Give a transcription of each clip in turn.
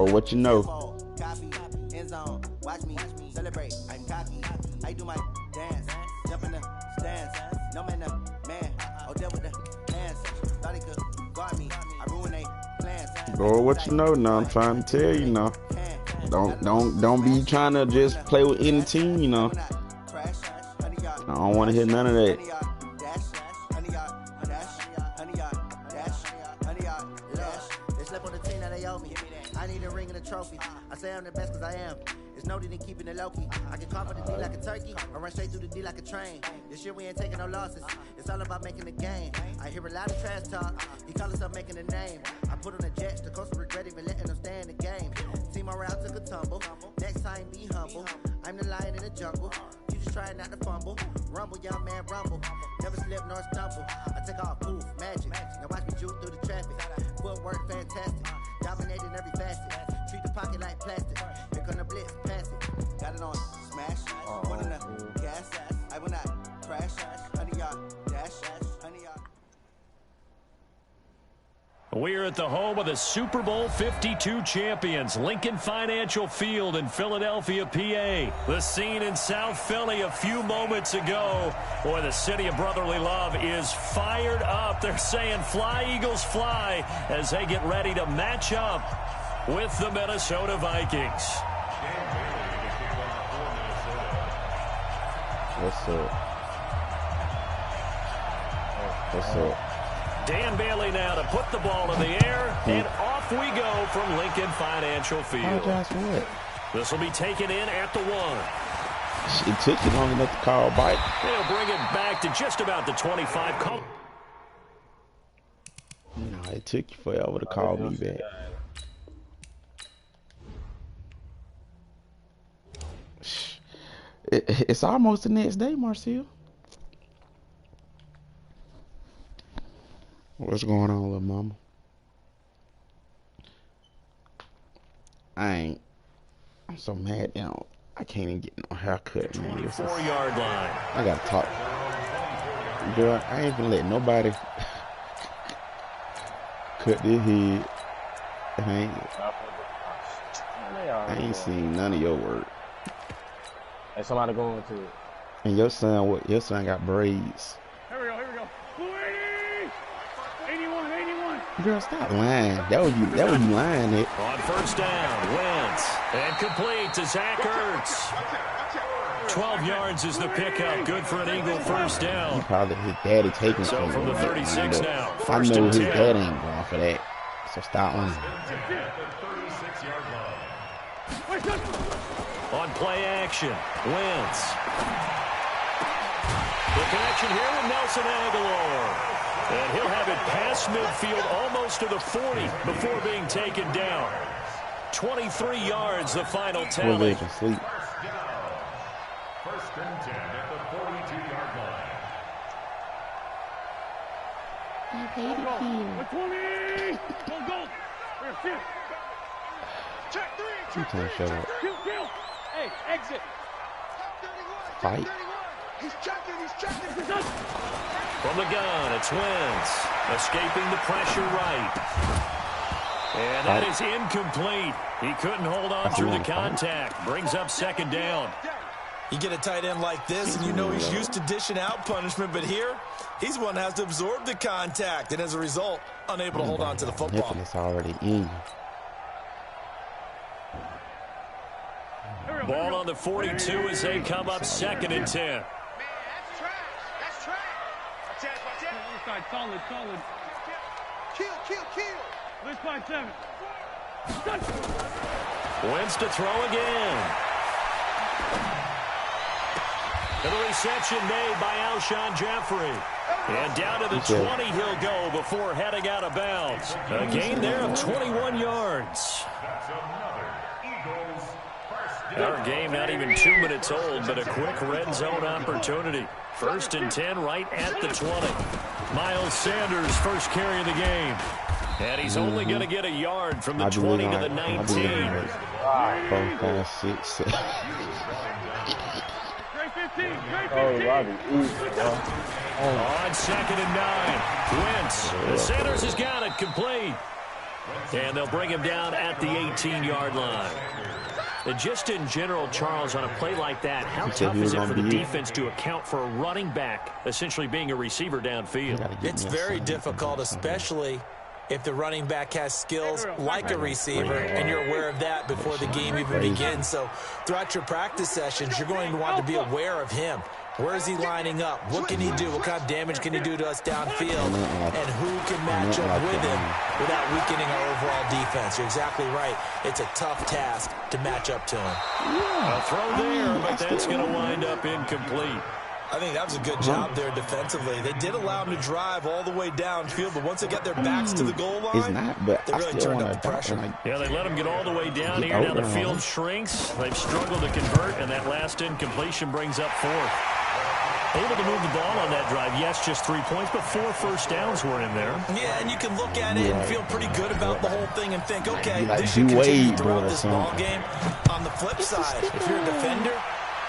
Or what you know. Watch me celebrate. I'm cocky. I do my dance. Jump in the stands. No man, man. Oh, deal with the hands. Thought he could guard me. I ruin they plans. Or what you know now. I'm trying to tell you now. Don't be trying to just play with any team, you know. I don't want to hear none of that. They slept on the team that they owe me. I need a ring and a trophy. I say I'm the best because I am. It's no need in keeping it low-key. I can carve for the D like a turkey or run straight through the D like a train. This year we ain't taking no losses. It's all about making the game. I hear a lot of trash talk. He call himself making a name. I put on the Jets. The coach regret even letting them stay in the game. Team morale took a tumble. Next time be humble. I'm the lion in the jungle. You just trying not to fumble. Rumble, young man, rumble. Never slip nor stumble. I take off, poof, magic. Now watch me juke through the traffic. Footwork fantastic. Dominating every facet. Treat the pocket like plastic. Here come the blitz, pass it. Got it on smash. One in the gas. I will not crash. Honey, y'all dash. Honey, y'all. We're at the home of the Super Bowl 52 champions, Lincoln Financial Field in Philadelphia, PA. The scene in South Philly a few moments ago. Boy, the city of brotherly love is fired up. They're saying fly, Eagles, fly, as they get ready to match up with the Minnesota Vikings. What's up? What's up? Dan Bailey now to put the ball in the air, and off we go from Lincoln Financial Field. Apologize for what? This will be taken in at the 1. It took you long enough to call bite. They'll bring it back to just about the 25. No, it took you forever to call me back. It's almost the next day, Marcel. What's going on, little mama? I'm so mad now. I can't even get no haircut, man. 24-yard line. I gotta talk. Girl, I ain't gonna let nobody cut their head. I ain't seen none of your work. Hey, somebody going to it. And your son got braids. Here we go. 81. Girl, stop lying. That was you lying it. On first down, Wentz. And complete to Zach Ertz. 12 yards is the pickup. Good for an Eagle first down. Probably his daddy taking so from the 36 now. I know his dad ain't going for that. So stop lying. On play action, Wentz. The connection here with Nelson Aguilar. And he'll have it past midfield almost to the 40 before being taken down. 23 yards, the final tally. First and 10 at the 42-yard line. I hate it here. Go. Check 3. You can't shut up. Kill. Hey, exit. Fight. He's checking. From the gun, it's Wentz. Escaping the pressure right. And that is incomplete. He couldn't hold on through the contact. Brings up second down. You get a tight end like this, and you know he's used to dishing out punishment, but here, he's one that has to absorb the contact, and as a result, unable to hold on to the football. It's already in. Ball on the 42 as they come up second and 10. Man, that's trash. Solid. Kill. Let's find 7. Wentz to throw again. And the reception made by Alshon Jeffrey. And down to the 20 he'll go before heading out of bounds. A gain there of 21 yards. Our game not even 2 minutes old, but a quick red zone opportunity. First and 10 right at the 20. Miles Sanders first carry of the game. And he's only going to get a yard from the 20 to the 19. 4, 5, 6, 7. On second and 9. Wentz. Sanders has got it complete. And they'll bring him down at the 18-yard line. And just in general, Charles, on a play like that, how tough is it for the defense to account for a running back essentially being a receiver downfield? It's very difficult, especially if the running back has skills like a receiver, and you're aware of that before the game even begins. So throughout your practice sessions, you're going to want to be aware of him. Where is he lining up? What can he do? What kind of damage can he do to us downfield? And who can match up with him without weakening our overall defense? You're exactly right. It's a tough task to match up to him. A throw there, but that's going to wind up incomplete. I think that was a good job there defensively. They did allow him to drive all the way downfield, but once they got their backs to the goal line, they really turned up the pressure. Yeah, they let him get all the way down here. Now the field shrinks. They've struggled to convert, and that last incompletion brings up fourth. Able to move the ball on that drive. Yes, just 3 points, but 4 first downs were in there. Yeah, and you can look at it and feel pretty good about the whole thing and think, okay, this should continue throughout this ball game. On the flip side, if you're a defender,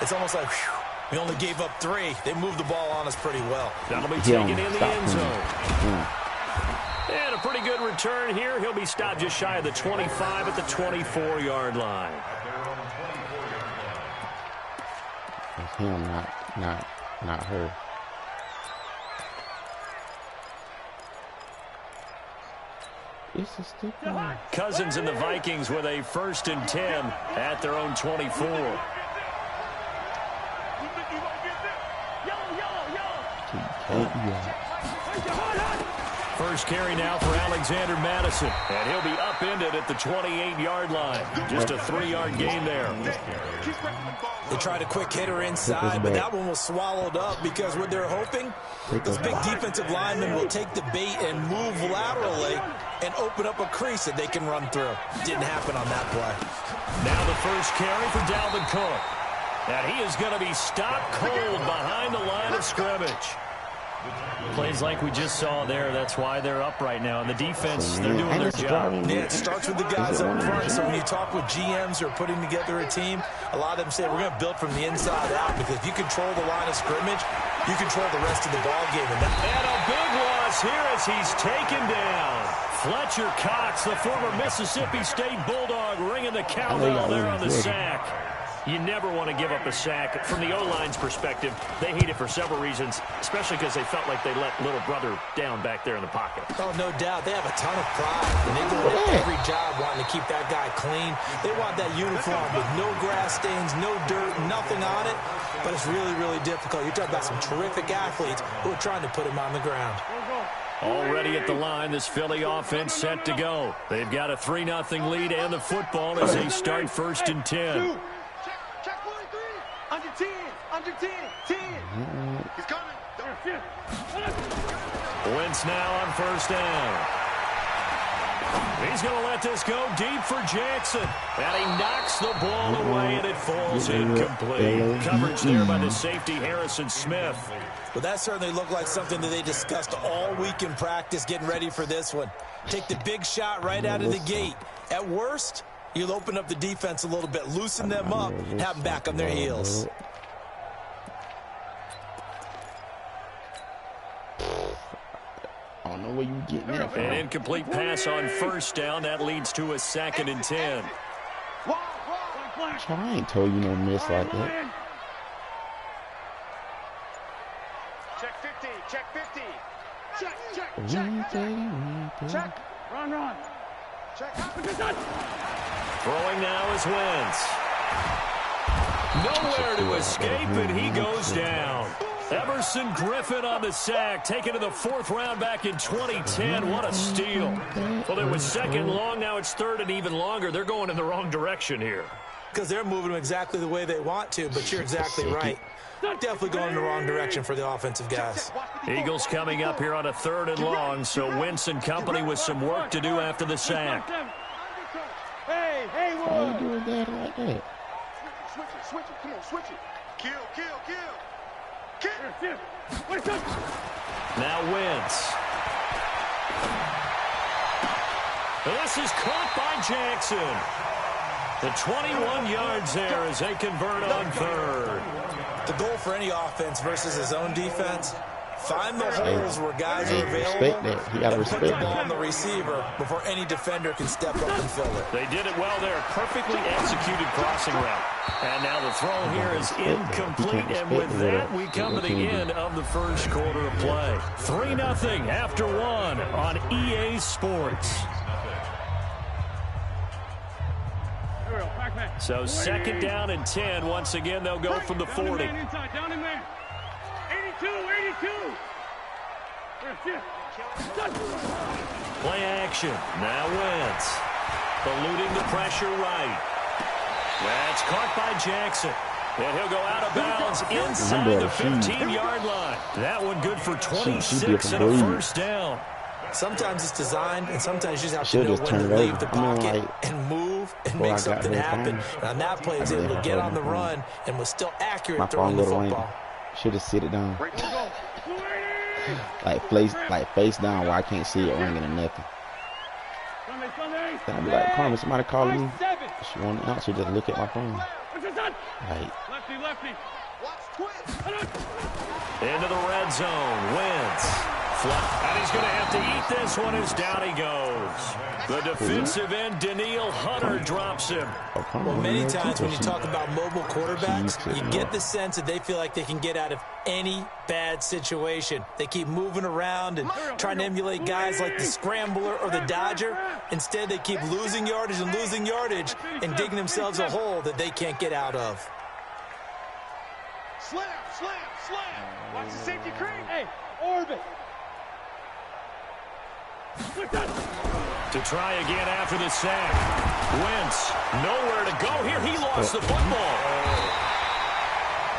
it's almost like, whew, we only gave up 3. They moved the ball on us pretty well. That'll be taken in the end zone. And a pretty good return here. He'll be stopped just shy of the 25 at the 24-yard line. It's him, not her. It's a stupid one. Cousins and the Vikings with a 1st and 10 at their own 24. First carry now for Alexander Madison, and he'll be upended at the 28-yard line. Just a 3-yard gain there. They tried a quick hitter inside, but that one was swallowed up because what they're hoping, those big defensive linemen will take the bait and move laterally and open up a crease that they can run through. Didn't happen on that play. Now the first carry for Dalvin Cook. And he is going to be stopped cold behind the line of scrimmage. Plays like we just saw there. That's why they're up right now. And the defense, they're doing their job. Yeah, it starts with the guys up front. So when you talk with GMs who are putting together a team, a lot of them say, we're going to build from the inside out. Because if you control the line of scrimmage, you control the rest of the ball game. And a big loss here as he's taken down. Fletcher Cox, the former Mississippi State Bulldog, ringing the cowbell there on the sack. You never want to give up a sack. From the O-line's perspective, they hate it for several reasons, especially because they felt like they let little brother down back there in the pocket. Oh, no doubt. They have a ton of pride, and they go into every job wanting to keep that guy clean. They want that uniform with no grass stains, no dirt, nothing on it, but it's really, really difficult. You're talking about some terrific athletes who are trying to put him on the ground. Already at the line, this Philly offense set to go. They've got a 3-0 lead and the football as they start 1st and 10. Under 10, under 10, 10. He's coming. Wentz now on 1st down. He's going to let this go deep for Jackson. And he knocks the ball away, and it falls incomplete. Coverage there by the safety, Harrison Smith. But that certainly looked like something that they discussed all week in practice, getting ready for this one. Take the big shot right out of the gate. At worst, you'll open up the defense a little bit, loosen them up, have them back on their heels. I don't know where you getting that from. An incomplete pass on 1st down. That leads to a 2nd and 10. I ain't told you no miss like that. Check 50, check 50. Check, check, check. Check. Run. Check. Throwing now is Wentz. Nowhere to escape, and he goes down. Emerson Griffin on the sack, taken to the 4th round back in 2010. What a steal. Well, it was 2nd long, now it's 3rd and even longer. They're going in the wrong direction here. Because they're moving them exactly the way they want to, but you're exactly right. Definitely going in the wrong direction for the offensive guys. Eagles coming up here on a 3rd and long, so Wentz and company with some work to do after the sack. Hey, Why you doing that like that? Switch it, come on, switch it. Kill. Now Wentz. This is caught by Jackson. The 21 yards there as they convert on 3rd. The goal for any offense versus his own defense, Find the holes where guys are available. Respect that. He gotta and respect put the ball that. on the receiver before any defender can step up and fill it. They did it well there. Perfectly executed crossing route. And now the throw here is incomplete. And with that, we come to the end of the first quarter of play. 3-0 after one on EA Sports. So second down and 10. Once again, they'll go from the 40. Down in there. 82. Play action. Now Wentz. Eluding the pressure right. That's caught by Jackson. And he'll go out of bounds inside the 15-yard line. That one good for 26 and a first down. Sometimes it's designed, and sometimes you just have to know when to leave the pocket and move and make something happen. And on that play, he was able to get on the run and was still accurate throwing the football. Should have sit it down. like face down where I can't see it ringing or nothing. Then I'd be like, Carmen, somebody calling me. She want to answer, just look at my phone. Like, Lefty. Into the red zone. Wentz. And he's going to have to eat this one as down he goes. The defensive end, Daniil Hunter, drops him. Well, many times when you talk about mobile quarterbacks, you get the sense that they feel like they can get out of any bad situation. They keep moving around and trying to emulate guys like the Scrambler or the Dodger. Instead, they keep losing yardage and digging themselves a hole that they can't get out of. Slam. Watch the safety cream. Hey, orbit. To try again after the sack. Wentz, nowhere to go here. He lost the football.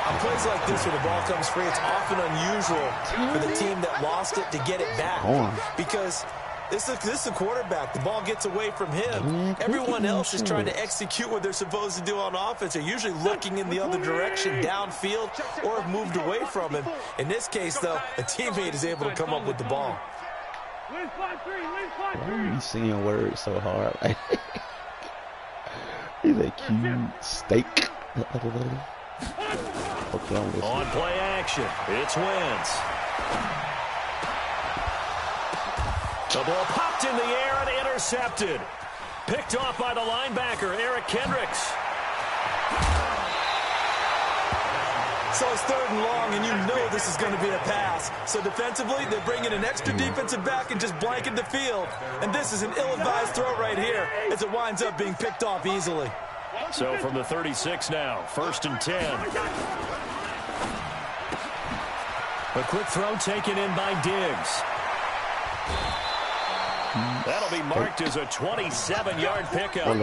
On plays like this where the ball comes free, it's often unusual for the team that lost it to get it back. Because this is the quarterback. The ball gets away from him. Everyone else is trying to execute what they're supposed to do on offense. They're usually looking in the other direction, downfield, or have moved away from him. In this case, though, a teammate is able to come up with the ball. why are you saying words so hard? He's a cute steak. Okay, I'm listening. On play action, it's Wentz. The ball popped in the air and intercepted. Picked off by the linebacker, Eric Kendricks. So it's 3rd and long, and you know this is going to be a pass. So defensively, they're bringing an extra defensive back and just blanket the field. And this is an ill-advised throw right here as it winds up being picked off easily. So from the 36 now, 1st and 10. A quick throw taken in by Diggs. That'll be marked as a 27-yard pickup.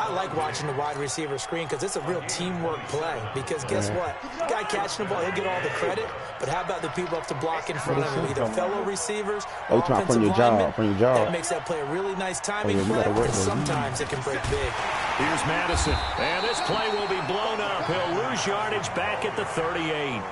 I like watching the wide receiver screen because it's a real teamwork play. Because guess what? The guy catching the ball, he'll get all the credit. But how about the people up to block in front of him? Either fellow receivers or offensive linemen. That makes that play a really nice timing play. And sometimes it can break big. Here's Madison. And this play will be blown up. He'll lose yardage back at the 38.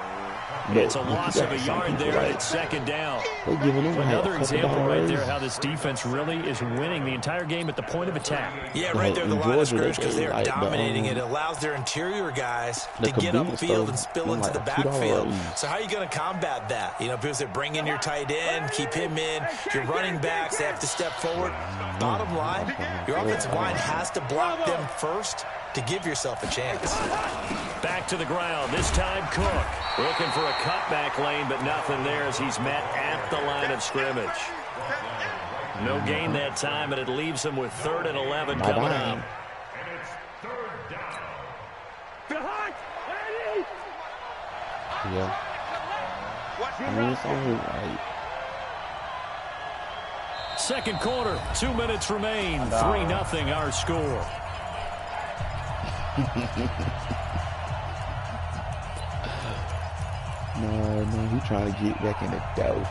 It's a loss of a yard there, and it's 2nd down. Another example right there how this defense really is winning the entire game at the point of attack. Yeah, right there, the line of scrimmage, because they're dominating it. It allows their interior guys to get upfield and spill into the backfield. So how are you going to combat that? You know, because they bring in your tight end, keep him in. Your running backs, they have to step forward. Bottom line, your offensive line has to block them first to give yourself a chance. Back to the ground, this time Cook. Looking for a cutback lane, but nothing there as he's met at the line of scrimmage. No gain that time, and it leaves him with 3rd and 11 coming up. Yeah. I mean, it's only right. 2nd quarter, 2 minutes remain. 3-0 our score. No, he's trying to get back in the dough.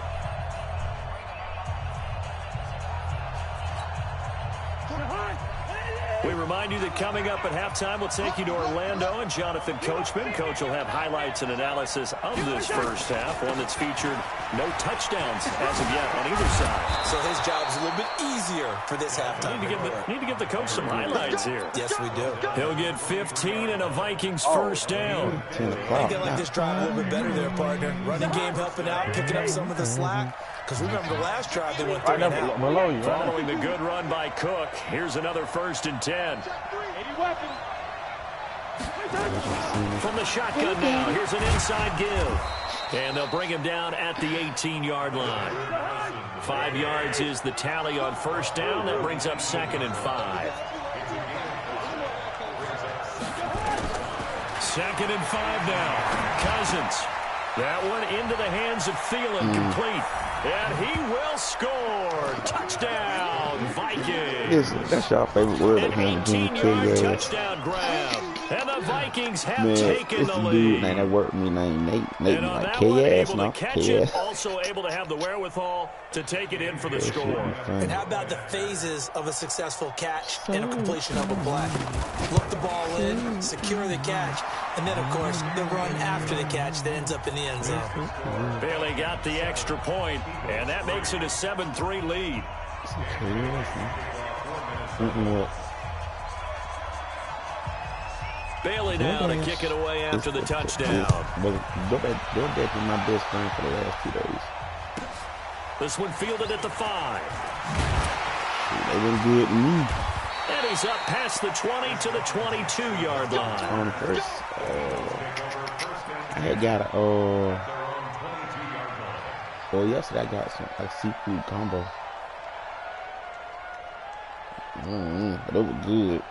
We remind you that coming up at halftime, we'll take you to Orlando and Jonathan Coachman. Coach will have highlights and analysis of this first half, one that's featured no touchdowns as of yet on either side. So his job is a little bit easier for this halftime. Need to give the coach some highlights here. Yes, we do. He'll get 15 and a Vikings first down. I think I like this drive a little bit better there, partner. Running game helping out, picking up some of the slack. Because remember the last drive, they went 3 and out. Following the good run by Cook, here's another 1st and 10. From the shotgun now, here's an inside give. And they'll bring him down at the 18-yard line. 5 yards is the tally on first down. That brings up 2nd and 5. 2nd and 5 now. Cousins. That one into the hands of Thielen, complete. And he will score. Touchdown, Vikings. That's your favorite word. An 18-yard touchdown grab. And the Vikings have taken the lead. Dude, man, that worked me named Nate. Nate, and on like that one, able no, to catch it, also able to have the wherewithal to take it in for the score. And how about the phases of a successful catch and a completion of a play? Look the ball in, secure the catch, and then, of course, the run after the catch that ends up in the end zone. Bailey got the extra point, and that makes it a 7-3 lead. Bailey now to kick it away after the touchdown. They're definitely my best friend for the last 2 days. This one fielded at the 5. They've been good to me. And he's up past the 20 to the 22-yard line. On the first, I had got a, yesterday I got a seafood combo. But it was good.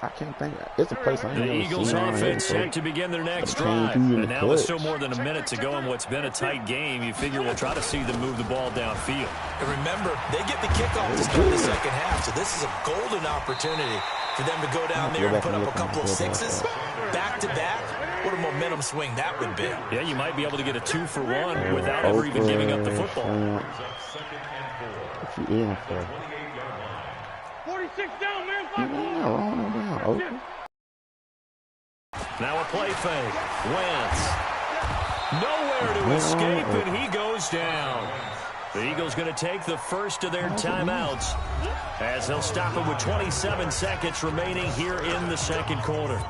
I can't think. It's a place I ain't The never Eagles seen offense set to begin their next drive. And now with still more than a minute to go in what's been a tight game, you figure we'll try to see them move the ball downfield. And remember, they get the kickoff to start the second half, so this is a golden opportunity for them to go down there and put up a couple of sixes back-to-back. What a momentum swing that would be. Yeah, you might be able to get a 2-for-1 without ever even giving up the football. What you in for? 46 down, man. Now a play fake. Wentz. Nowhere to escape, and he goes down. The Eagles going to take the first of their timeouts as they'll stop it with 27 seconds remaining here in the second quarter.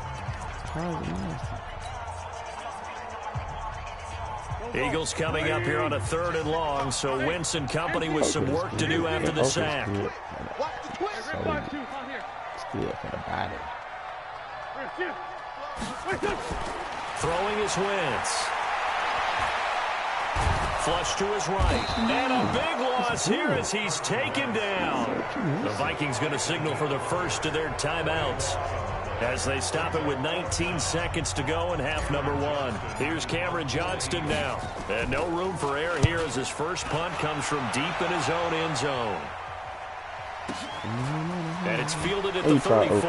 Eagles coming up here on a 3rd and long, so Wentz and company with some work to do after the sack. Throwing is Wentz. Flush to his right. And a big loss here as he's taken down. The Vikings going to signal for the first of their timeouts as they stop it with 19 seconds to go in half number 1. Here's Cameron Johnston now. And no room for error here as his first punt comes from deep in his own end zone. And it's fielded at the 34.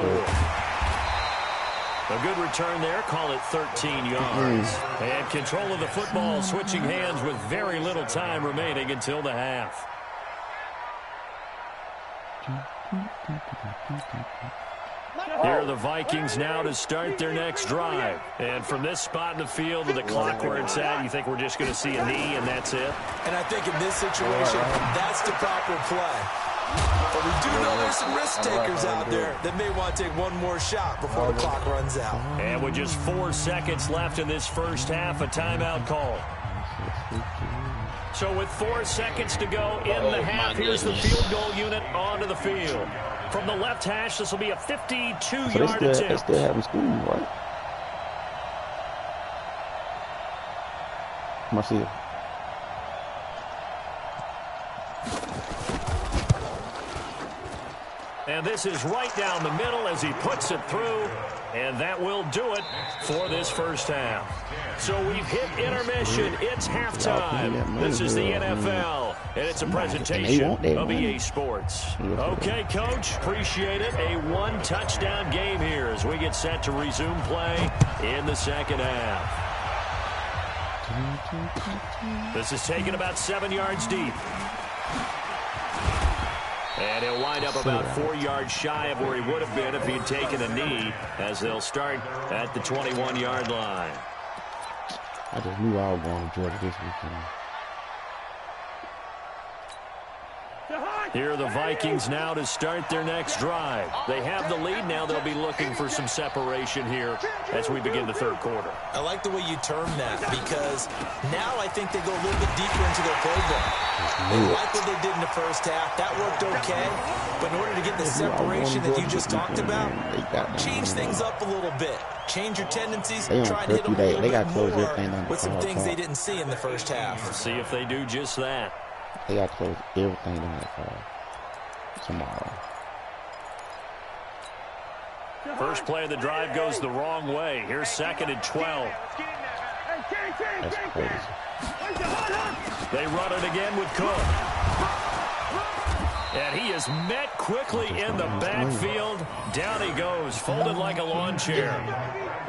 A good return there, call it 13 yards. And control of the football, switching hands with very little time remaining until the half. Here are the Vikings now to start their next drive. And from this spot in the field with the clock where it's at, you think we're just going to see a knee and that's it? And I think in this situation, that's the proper play. But we do know there's some risk takers out there that may want to take one more shot before the clock runs out. And with just 4 seconds left in this first half, a timeout call. So with 4 seconds to go in the half, here's the field goal unit onto the field. From the left hash, this will be a 52-yard attempt. They still having school, right? Marcia. And this is right down the middle as he puts it through. And that will do it for this first half. So we've hit intermission. It's halftime. This is the NFL, and it's a presentation of EA Sports. Okay, Coach, appreciate it. A 1-touchdown game here as we get set to resume play in the second half. This is taken about 7 yards deep. And he'll wind up about 4 yards shy of where he would have been if he'd taken a knee, as they'll start at the 21-yard line. I just knew I was going to Georgia this weekend. Here are the Vikings now to start their next drive. They have the lead. Now they'll be looking for some separation here as we begin the third quarter. I like the way you term that, because now I think they go a little bit deeper into their playbook. They like what they did in the first half. That worked okay. But in order to get the separation that you just talked about, change things up a little bit. Change your tendencies. Try to hit them a little bit more with some things they didn't see in the first half. See if they do just that. They got to close everything down tomorrow. First play of the drive goes the wrong way. Here's 2nd and 12. That's crazy. They run it again with Cook. And he is met quickly in the backfield. Down he goes, folded like a lawn chair.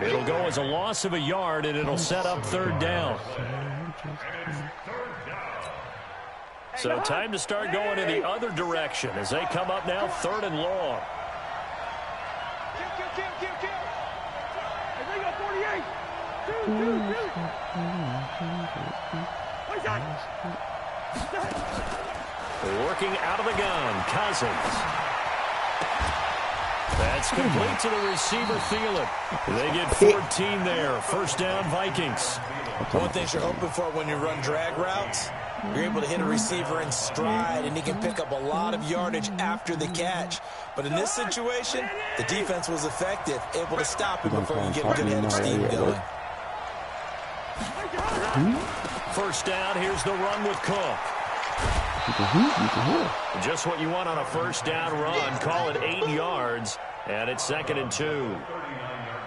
It'll go as a loss of a yard, and it'll set up 3rd down. So time to start going in the other direction as they come up now 3rd and long. Working out of the gun, Cousins. That's complete to the receiver, Thielen. They get 14 there. 1st down, Vikings. One thing you're hoping for when you run drag routes, you're able to hit a receiver in stride, and he can pick up a lot of yardage after the catch. But in this situation, the defense was effective, able to stop him before he get a good head of steam going. 1st down, here's the run with Cook. Just what you want on a 1st down run. Call it 8 yards, and it's 2nd and 2.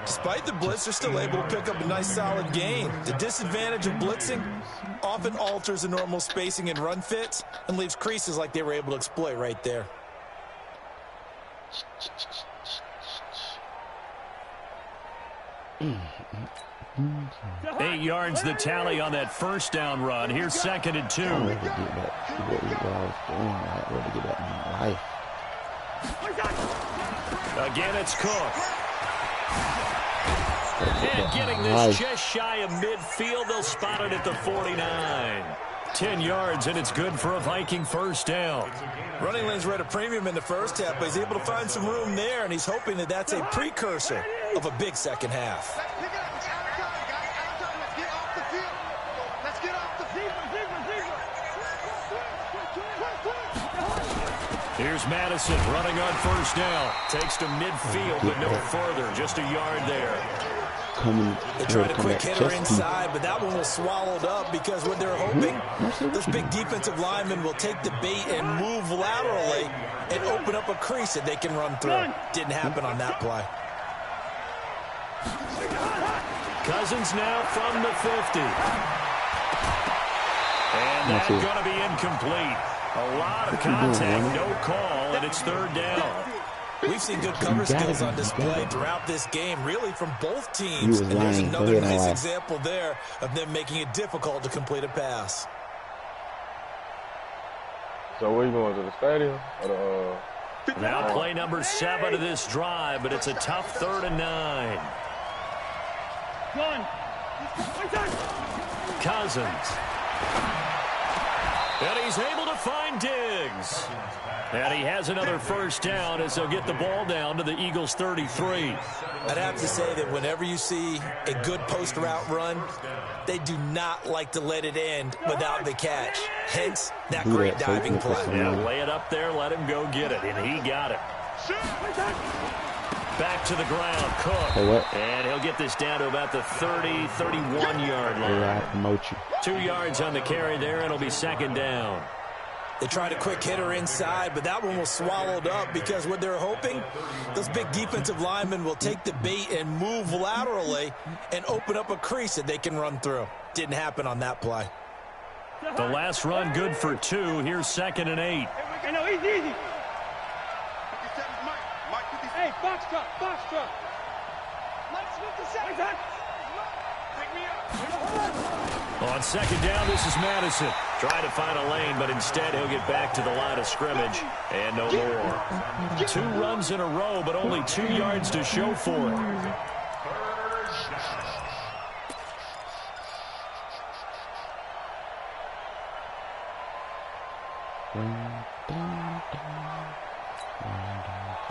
Despite the blitz, they're still able to pick up a nice solid gain. The disadvantage of blitzing often alters the normal spacing and run fits and leaves creases like they were able to exploit right there. Eight yards the tally on that 1st down run. Here's 2nd and 2. Again, it's Cook. And getting this just shy of midfield, they'll spot it at the 49. 10 yards, and it's good for a Viking 1st down. Running lanes were at a premium in the first half, but he's able to find some room there, and he's hoping that that's a precursor of a big second half. Here's Madison running on 1st down. Takes to midfield, but no further. Just a yard there. They tried a quick hitter inside, but that one was swallowed up because what they're hoping, those big defensive linemen will take the bait and move laterally and open up a crease that they can run through. Didn't happen on that play. Cousins now from the 50. And that's going to be incomplete. A lot of contact, no call, and it's 3rd down. We've seen good cover skills on display throughout this game, really from both teams. And there's another nice example there of them making it difficult to complete a pass. So where you going, to the stadium? Or the, now play number 7 of this drive, but it's a tough 3rd and 9. Cousins. And he's able to find Diggs. And he has another 1st down as they'll get the ball down to the Eagles' 33. I'd have to say that whenever you see a good post route run, they do not like to let it end without the catch. Hence, that great diving play. Yeah, lay it up there, let him go get it, and he got it. Back to the ground, Cook. And he'll get this down to about the 30, 31-yard line. 2 yards on the carry there, and it'll be 2nd down. They tried a quick hitter inside, but that one was swallowed up because what they're hoping, those big defensive linemen will take the bait and move laterally and open up a crease that they can run through. Didn't happen on that play. The last run good for 2. Here's 2nd and 8. Hey, no, easy. Hey, box truck. Mike's 57. Pick me up. On second down, this is Madison. Trying to find a lane, but instead he'll get back to the line of scrimmage. And no more. 2 runs in a row, but only 2 yards to show for it.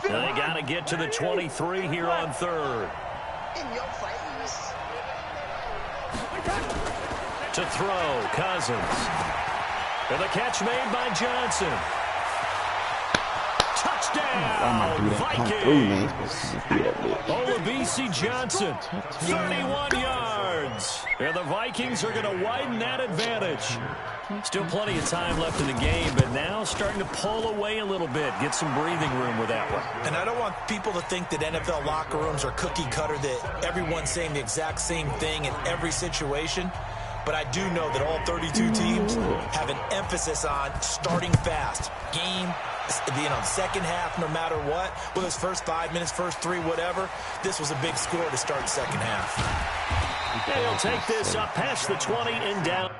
They got to get to the 23 here on third. In your face. To throw, Cousins. And the catch made by Johnson. Touchdown, Vikings. Olabisi Johnson, 31 yards. And the Vikings are going to widen that advantage. Still plenty of time left in the game, but now starting to pull away a little bit. Get some breathing room with that one. And I don't want people to think that NFL locker rooms are cookie cutter, that everyone's saying the exact same thing in every situation. But I do know that all 32 teams have an emphasis on starting fast. Game, second half, no matter what. Whether it's first 5 minutes, first 3, whatever. This was a big score to start second half. And he'll take this up past the 20 and down.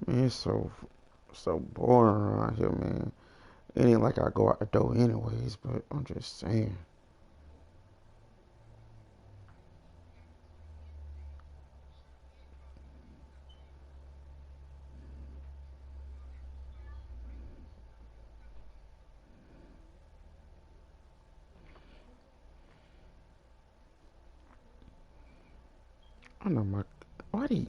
Man, it's so boring around here, man. It ain't like I go out the door anyways, but I'm just saying. I know my body.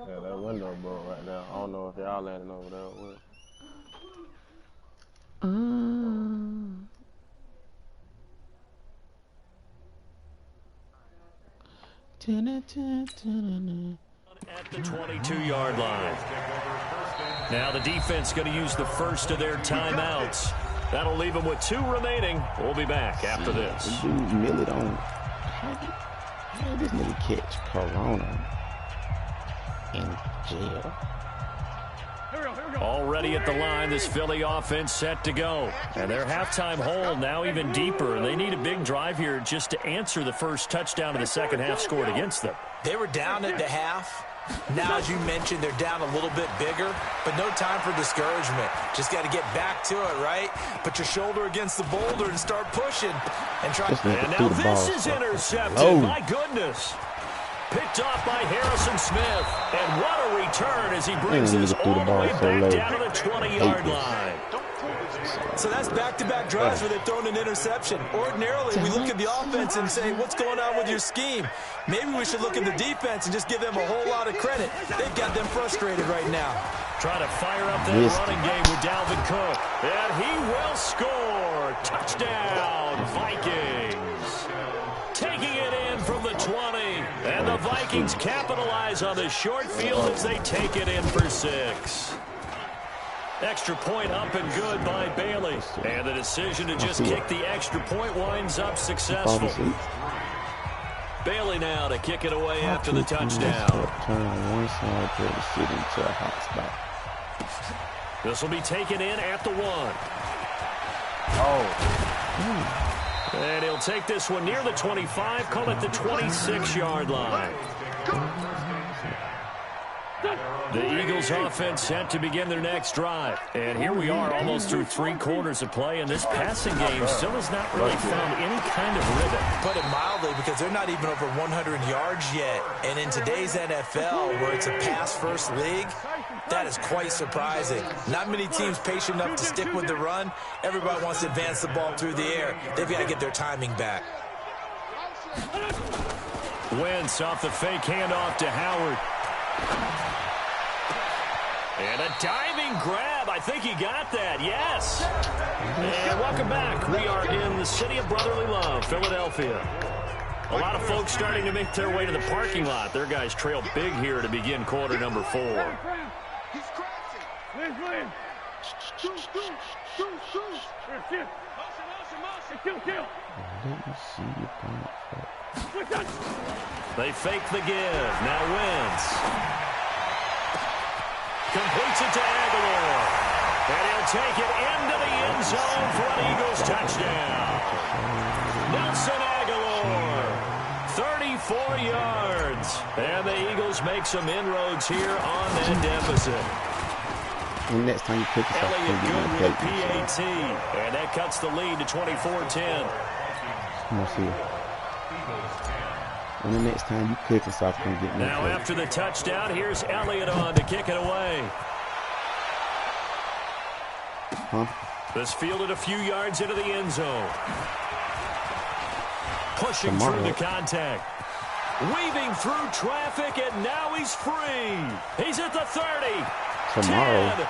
Yeah, that window broke right now. I don't know if y'all landing over there or At the 22-yard line. Now the defense going to use the first of their timeouts. That'll leave them with 2 remaining. We'll be back after this. The dude really don't. How did this nigga catch corona in jail? Already at the line, this Philly offense set to go. And their halftime hole now even deeper. They need a big drive here just to answer the first touchdown of the second half scored against them. They were down at the half. Now, as you mentioned, they're down a little bit bigger, but no time for discouragement. Just got to get back to it, right? Put your shoulder against the boulder and start pushing. And try. And now this is intercepted. My goodness. Picked off by Harrison Smith. And what a return as he brings this all the way back down to the 20-yard line. So that's back-to-back drives where they've thrown an interception. Ordinarily, we look at the offense and say, what's going on with your scheme? Maybe we should look at the defense and just give them a whole lot of credit. They've got them frustrated right now. Trying to fire up that running game with Dalvin Cook. And he will score. Touchdown, Vikings. Taking it in from the 20. And the Vikings capitalize on the short field as they take it in for 6. Extra point up and good by Bailey. And the decision to just kick the extra point winds up successful. Bailey now to kick it away after the touchdown. This will be taken in at the 1. And he'll take this one near the 25, call it the 26-yard line. The Eagles offense set to begin their next drive. And here we are almost through 3 quarters of play, and this passing game still has not really found any kind of rhythm. Put it mildly, because they're not even over 100 yards yet. And in today's NFL, where it's a pass-first league, that is quite surprising. Not many teams patient enough to stick with the run. Everybody wants to advance the ball through the air. They've got to get their timing back. Wentz off the fake handoff to Howard. And a diving grab. I think he got that. Yes. And welcome back. We are in the city of brotherly love, Philadelphia. A lot of folks starting to make their way to the parking lot. Their guys trail big here to begin quarter number 4. He's crashing. They fake the give. Now Wentz completes it to Aguilar. And he'll take it into the end zone for an Eagles touchdown. Nelson Aguilar, 34 yards. And the Eagles make some inroads here on that deficit. And next time you pick us up, Elliott good with a PAT. And that cuts the lead to 24-10. Come on, see. And the next time you pick us up, going to get more Now plays. after the touchdown, here's Elliott on to kick it away. This fielded a few yards into the end zone. Pushing through the contact. Weaving through traffic, and now he's free. He's at the 30. Tomorrow. 10.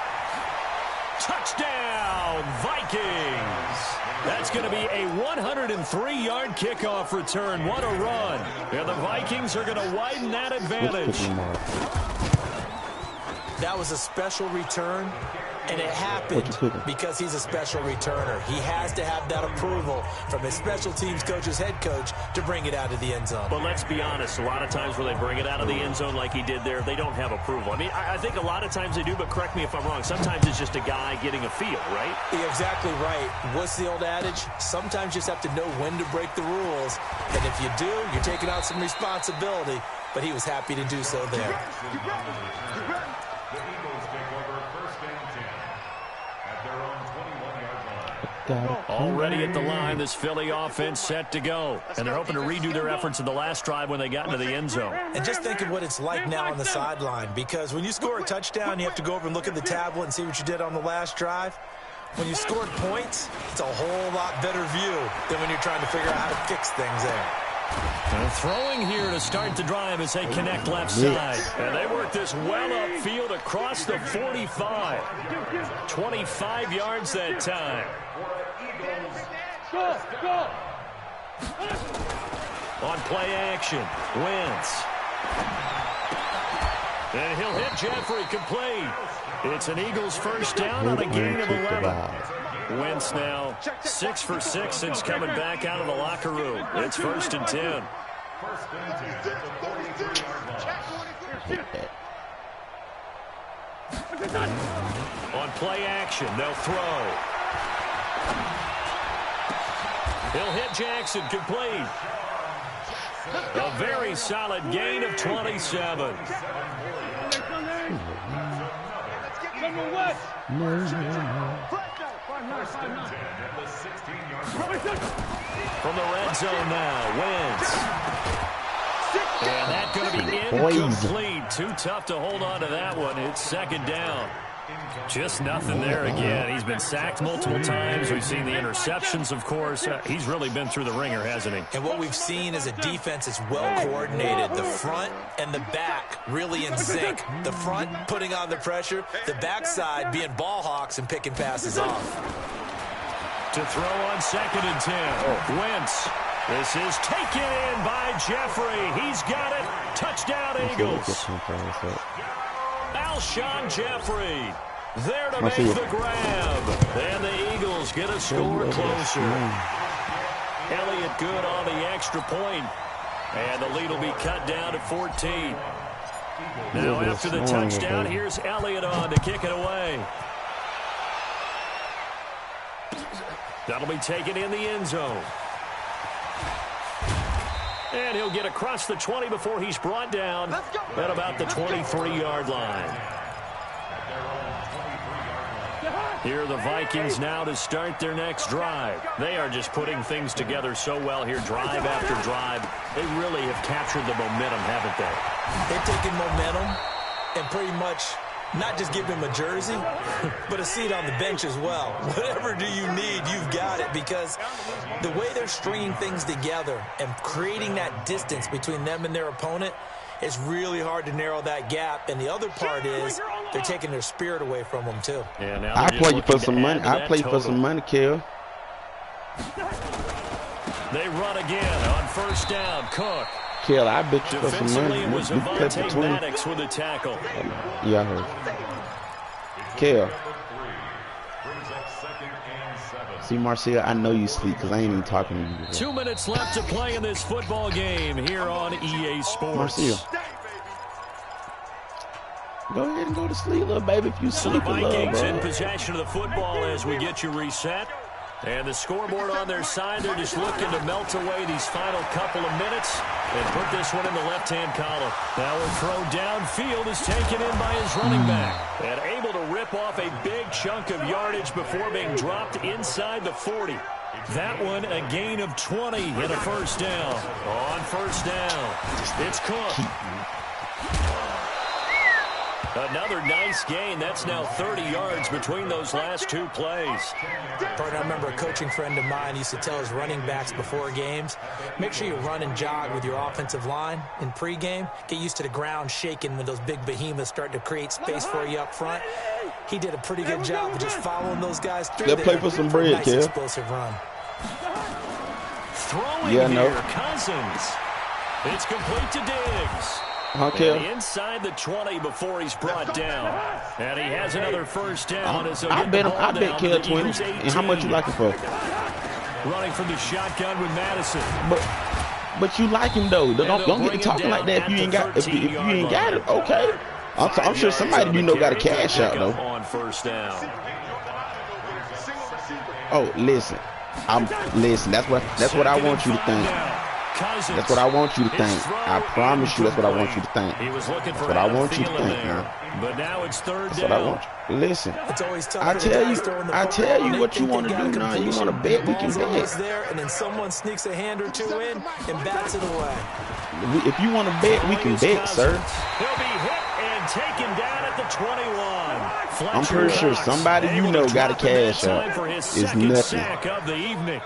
Touchdown, Vikings. That's going to be a 103-yard kickoff return. What a run. And the Vikings are going to widen that advantage. That was a special return, and it happened because he's a special returner. He has to have that approval from his special teams coach's head coach to bring it out of the end zone. But let's be honest, a lot of times when they bring it out of the end zone like he did there, they don't have approval. I mean, I think a lot of times they do, but correct me if I'm wrong. Sometimes it's just a guy getting a feel, right? You're exactly right. What's the old adage? Sometimes you just have to know when to break the rules. And if you do, you're taking on some responsibility. But he was happy to do so there. The Eagles take over first and 10 at their own 21-yard line. Already at the line, this Philly offense set to go. And they're hoping to redo their efforts in the last drive when they got into the end zone. And just think of what it's like now on the sideline, because when you score a touchdown, you have to go over and look at the tablet and see what you did on the last drive. When you scored points, it's a whole lot better view than when you're trying to figure out how to fix things there. And throwing here to start the drive as they connect left side. And they work this well upfield across the 45. 25 yards that time. On play action, Wentz. And he'll hit Jeffrey complete. It's an Eagles first down on a gain of 11. Wentz now 6 for 6 since coming back out of the locker room. It's first and 10. On play action, they'll throw. He'll hit Jackson complete. A very solid gain of 27. From the red zone now, Wentz. And that's going to be incomplete. Too tough to hold on to that one. It's second down. Just nothing there again. He's been sacked multiple times. We've seen the interceptions, of course. He's really been through the ringer, hasn't he? And what we've seen is a defense that's well coordinated. The front and the back really in sync. The front putting on the pressure, the backside being ball hawks and picking passes off. To throw on second and 10. Wentz. This is taken in by Jeffrey. He's got it. Touchdown, Eagles. Alshon Jeffrey there to make the grab. And the Eagles get a score closer. Elliott good on the extra point. And the lead will be cut down to 14. Now after the touchdown, here's Elliott on to kick it away. That'll be taken in the end zone. And he'll get across the 20 before he's brought down at about the 23-yard line. Here are the Vikings now to start their next drive. They are just putting things together so well here, drive after drive. They really have captured the momentum, haven't they? They've taken momentum and pretty much not just give him a jersey, but a seat on the bench as well. Whatever do you need, you've got it, because the way they're stringing things together and creating that distance between them and their opponent is really hard to narrow that gap. And the other part is they're taking their spirit away from them, too. Yeah, now I play for some money. I play for some money, Kel. They run again on first down. Cook. Kel, I bet you for some money. Defensively, it was Avonte Maddox with a tackle. Yeah, I heard. Kel. See, Marcia, I know you sleep because I ain't even talking to you. 2 minutes left to play in this football game here on EA Sports. Marcia. Go ahead and go to sleep, little baby, if you So the sleep a little, Vikings in bro. possession of the football as we get you reset. And the scoreboard on their side, they're just looking to melt away these final couple of minutes and put this one in the left-hand column. Now a throw downfield is taken in by his running back. And able to rip off a big chunk of yardage before being dropped inside the 40. That one a gain of 20 and a first down. On first down, it's Cook. Another nice gain. That's now 30 yards between those last two plays. Partner, I remember a coaching friend of mine used to tell his running backs before games, make sure you run and jog with your offensive line in pregame. Get used to the ground shaking when those big behemoths start to create space for you up front. He did a pretty good job of just following those guys through. Let's play for some bread, nice Kev. explosive run. Throwing Yeah, no. here, Cousins. It's complete to Diggs. Okay. And inside the 20 before he's brought down. And he has another first down. As I bet him. I bet Kev 20. And how much you like it for? Running from the shotgun with Madison. But you like him though. Don't get to talking like that if you ain't got if you ain't got it. Okay. I'm sure somebody you know got a cash out though. On first down. Oh, listen. Listen. That's what I want you to think. That's what I want you to think. I promise you that's what I want you to think. He was looking for That's what I want you to think, man. But now it's third That's down. what I want you. Listen. It's always tough I for the tell guys you throwing the what football. you They want think to they do got now. You completion. want to bet, we can Ball's almost bet. there, and then someone sneaks a hand or two in and bats it away. If you want to bet, we can bet, sir. He'll be hit and taken down at the 21. I'm pretty sure somebody you know got a cash out. It's It's nothing. sack of the evening.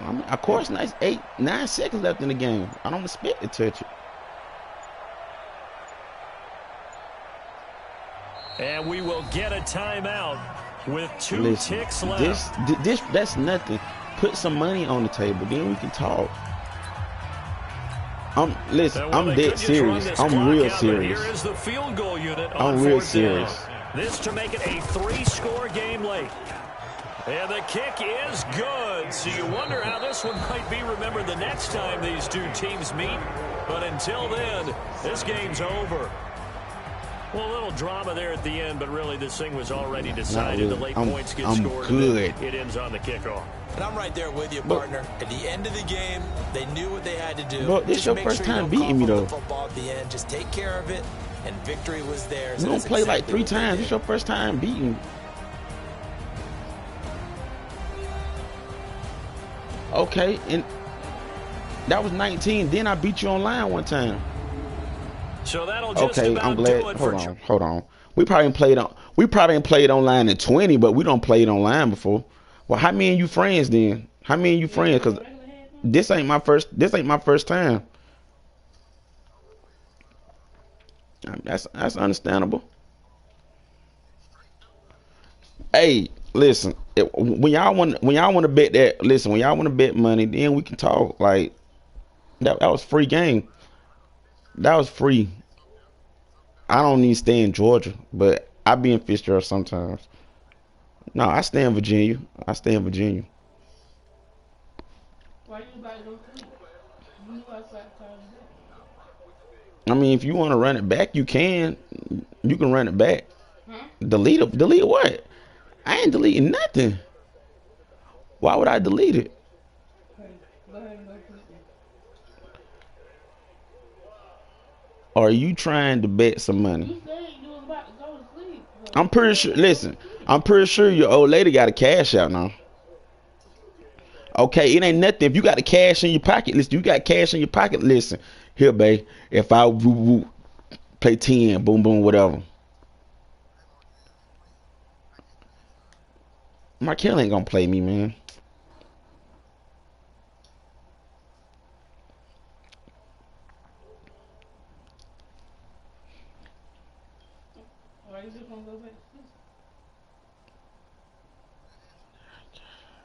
I mean, of course, nice 9 seconds left in the game. I don't expect to touch it. And we will get a timeout with 2 Listen, ticks left. that's nothing. Put some money on the table, then we can talk. Listen, Well, I'm they dead could just run serious. this I'm clock real out, but serious. Here is the field goal unit on I'm real fourth down. serious. This to make it a 3-score game late. And the kick is good. So you wonder how this one might be remembered the next time these two teams meet. But until then, this game's over. Well, a little drama there at the end, but really this thing was already decided. Really. The late I'm points get good. scored. And it ends on the kickoff. And I'm right there with you, partner. At the end of the game, they knew what they had to do. Bro, this Just your make first sure you time don't beating me, cough though. up the football at the end. Just take care of it, and victory was theirs. We don't play like 3 times. It's your first time beating. Okay, and that was 19. Then I beat you online one time. So that'll just Okay, about I'm glad. do it Hold on. We probably ain't played online in 20, but we don't play it online before. Well, how many of you friends then? How many of you friends? Cause this ain't my first time. That's understandable. Hey, listen. When y'all want to bet that, listen. When y'all want to bet money, then we can talk. Like that was free game. That was free. I don't need to stay in Georgia, but I be in Fitzgerald sometimes. No, I stay in Virginia. Why you about to go sleep? You knew outside time. I mean, if you want to run it back, you can. You can run it back. Huh? Delete it. Delete what? I ain't deleting nothing. Why would I delete it? Okay, go ahead and go sleep. Are you trying to bet some money? You said you was about to go to sleep. I'm pretty sure. Listen, I'm pretty sure your old lady got a cash out now. Okay, it ain't nothing. If you got the cash in your pocket, listen. You got cash in your pocket. Listen, here, babe. If I play 10, boom, boom, whatever. Markel ain't gonna play me, man. Why you just gonna go back to sleep?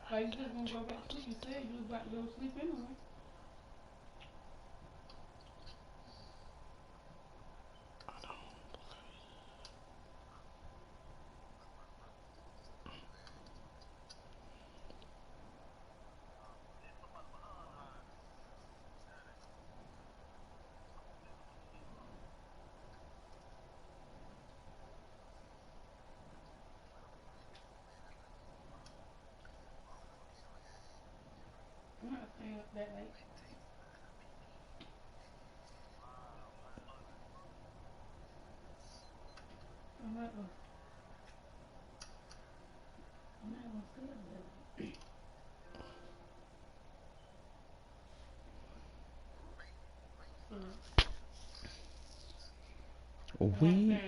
Why you just gonna go back to sleep? You said you was about to go to sleep anyway. Ain't that late. I'm not gonna stay up there. We.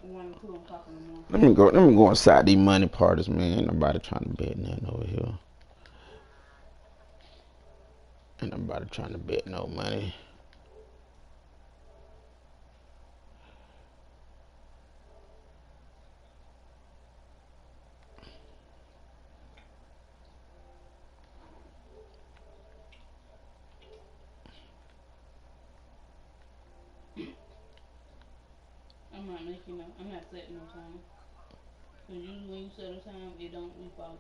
One, 2 o'clock in the morning. Let me go inside these money parties, man. Ain't nobody trying to bet nothing over here. Ain't nobody trying to bet no money. I'm not setting no time. Cause usually when you set a time, it don't we follow.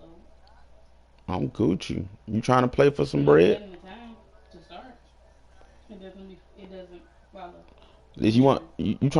I'm Gucci. You trying to play for some I'm bread? setting the time to start. It doesn't follow. At least you trying